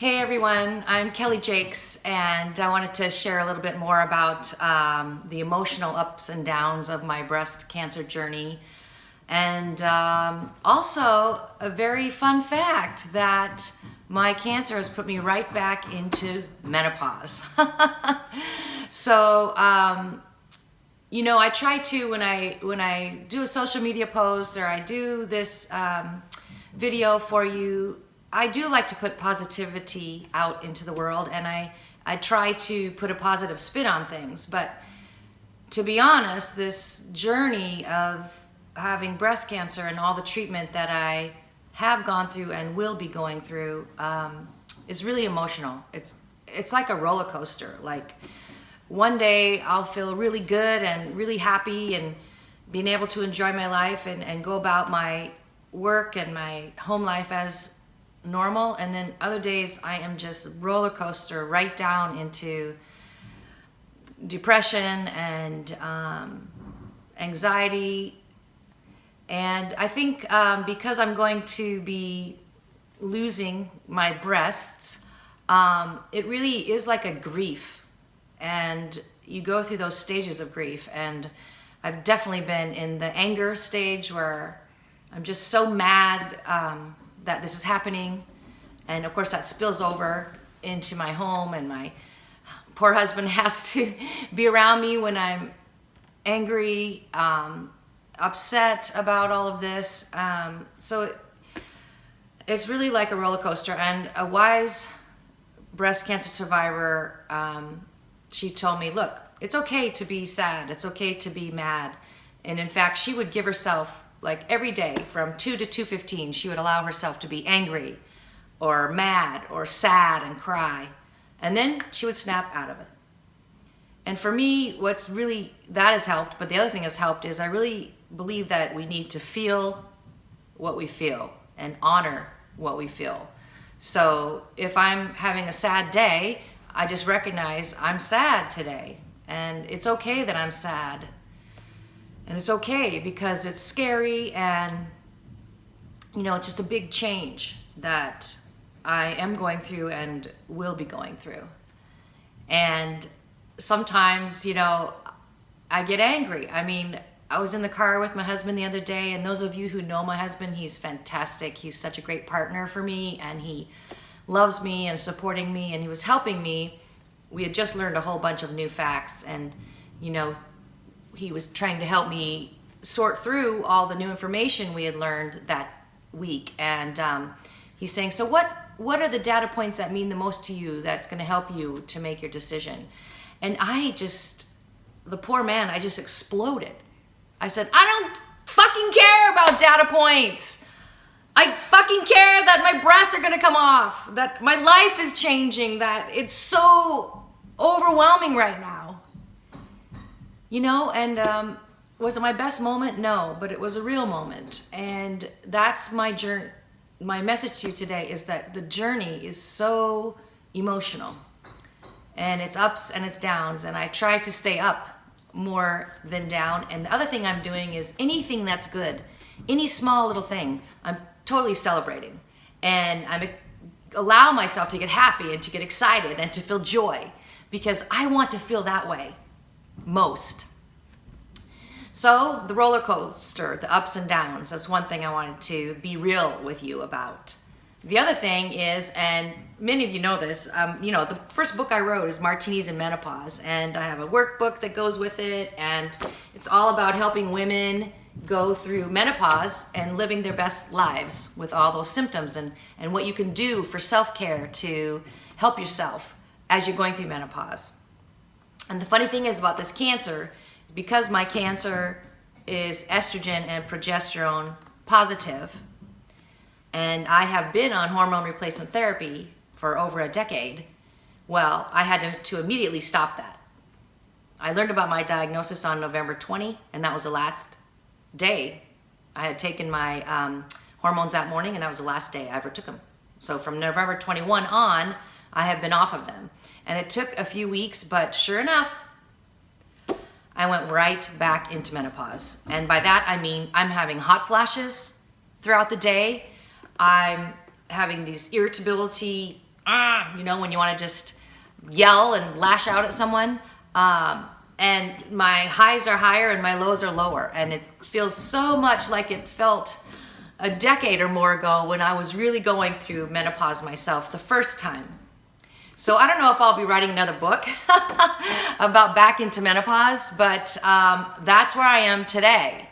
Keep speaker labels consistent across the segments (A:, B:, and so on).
A: Hey everyone, I'm Kelly Jaecks, and I wanted to share a little bit more about the emotional ups and downs of my breast cancer journey, and also a very fun fact that my cancer has put me right back into menopause. So, I try to, when I do a social media post or I do this video for you, I do like to put positivity out into the world, and I try to put a positive spin on things. But to be honest, this journey of having breast cancer and all the treatment that I have gone through and will be going through is really emotional. It's like a roller coaster. Like one day I'll feel really good and really happy and being able to enjoy my life and go about my work and my home life as normal, and then other days I am just roller coaster right down into depression and anxiety. And I think because I'm going to be losing my breasts, it really is like a grief, and you go through those stages of grief. And I've definitely been in the anger stage where I'm just so mad that this is happening, and of course that spills over into my home, and my poor husband has to be around me when I'm angry, upset about all of this. So it's really like a roller coaster. And a wise breast cancer survivor, she told me, look, it's okay to be sad, it's okay to be mad. And in fact, she would give herself, like every day from 2 to 2:15, she would allow herself to be angry or mad or sad and cry. And then she would snap out of it. And for me, that has helped, but the other thing has helped is I really believe that we need to feel what we feel and honor what we feel. So if I'm having a sad day, I just recognize I'm sad today. And it's okay that I'm sad. And it's okay because it's scary, and it's just a big change that I am going through and will be going through. And sometimes, I get angry. I mean, I was in the car with my husband the other day, and those of you who know my husband, he's fantastic. He's such a great partner for me, and he loves me and supporting me, and he was helping me. We had just learned a whole bunch of new facts, and he was trying to help me sort through all the new information we had learned that week. And he's saying, so what are the data points that mean the most to you that's going to help you to make your decision? And the poor man, I just exploded. I said, I don't fucking care about data points. I fucking care that my breasts are going to come off, that my life is changing, that it's so overwhelming right now. And was it my best moment? No, but it was a real moment. And that's my journey. My message to you today is that the journey is so emotional, and it's ups and it's downs, and I try to stay up more than down. And the other thing I'm doing is anything that's good, any small little thing, I'm totally celebrating. And allow myself to get happy and to get excited and to feel joy, because I want to feel that way most. So the roller coaster, the ups and downs, that's one thing I wanted to be real with you about. The other thing is, and many of you know this, the first book I wrote is Martinis in Menopause, and I have a workbook that goes with it, and it's all about helping women go through menopause and living their best lives with all those symptoms, and what you can do for self-care to help yourself as you're going through menopause. And the funny thing is about this cancer, because my cancer is estrogen and progesterone positive, and I have been on hormone replacement therapy for over a decade, well, I had to immediately stop that. I learned about my diagnosis on November 20, and that was the last day. I had taken my hormones that morning, and that was the last day I ever took them. So from November 21 on, I have been off of them. And it took a few weeks, but sure enough, I went right back into menopause. And by that, I mean I'm having hot flashes throughout the day. I'm having these irritability you know, when you want to just yell and lash out at someone. And my highs are higher and my lows are lower. And it feels so much like it felt a decade or more ago when I was really going through menopause myself the first time. So I don't know if I'll be writing another book about back into menopause, but that's where I am today.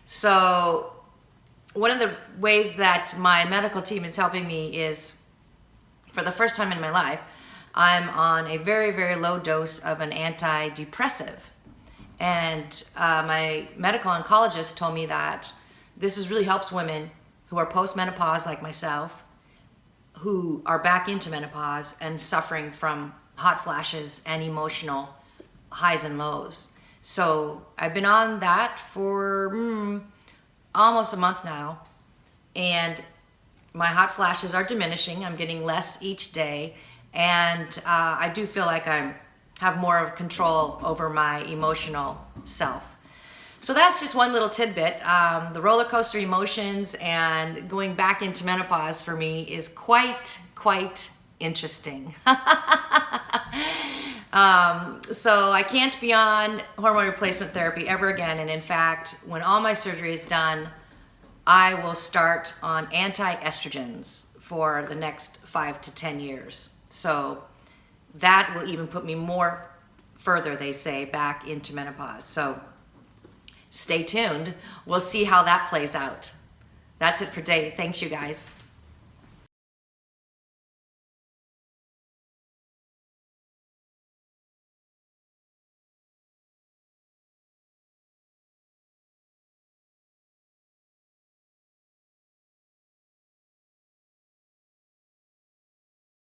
A: So one of the ways that my medical team is helping me is, for the first time in my life, I'm on a very, very low dose of an antidepressant. And my medical oncologist told me that this really helps women who are post-menopause like myself, who are back into menopause and suffering from hot flashes and emotional highs and lows. So I've been on that for almost a month now, and my hot flashes are diminishing. I'm getting less each day, and I do feel like I have more of control over my emotional self. So that's just one little tidbit. The roller coaster emotions and going back into menopause for me is quite interesting. So I can't be on hormone replacement therapy ever again. And in fact, when all my surgery is done, I will start on anti-estrogens for the next 5 to 10 years. So that will even put me more further, they say, back into menopause. So stay tuned. We'll see how that plays out. That's it for today. Thanks, you guys.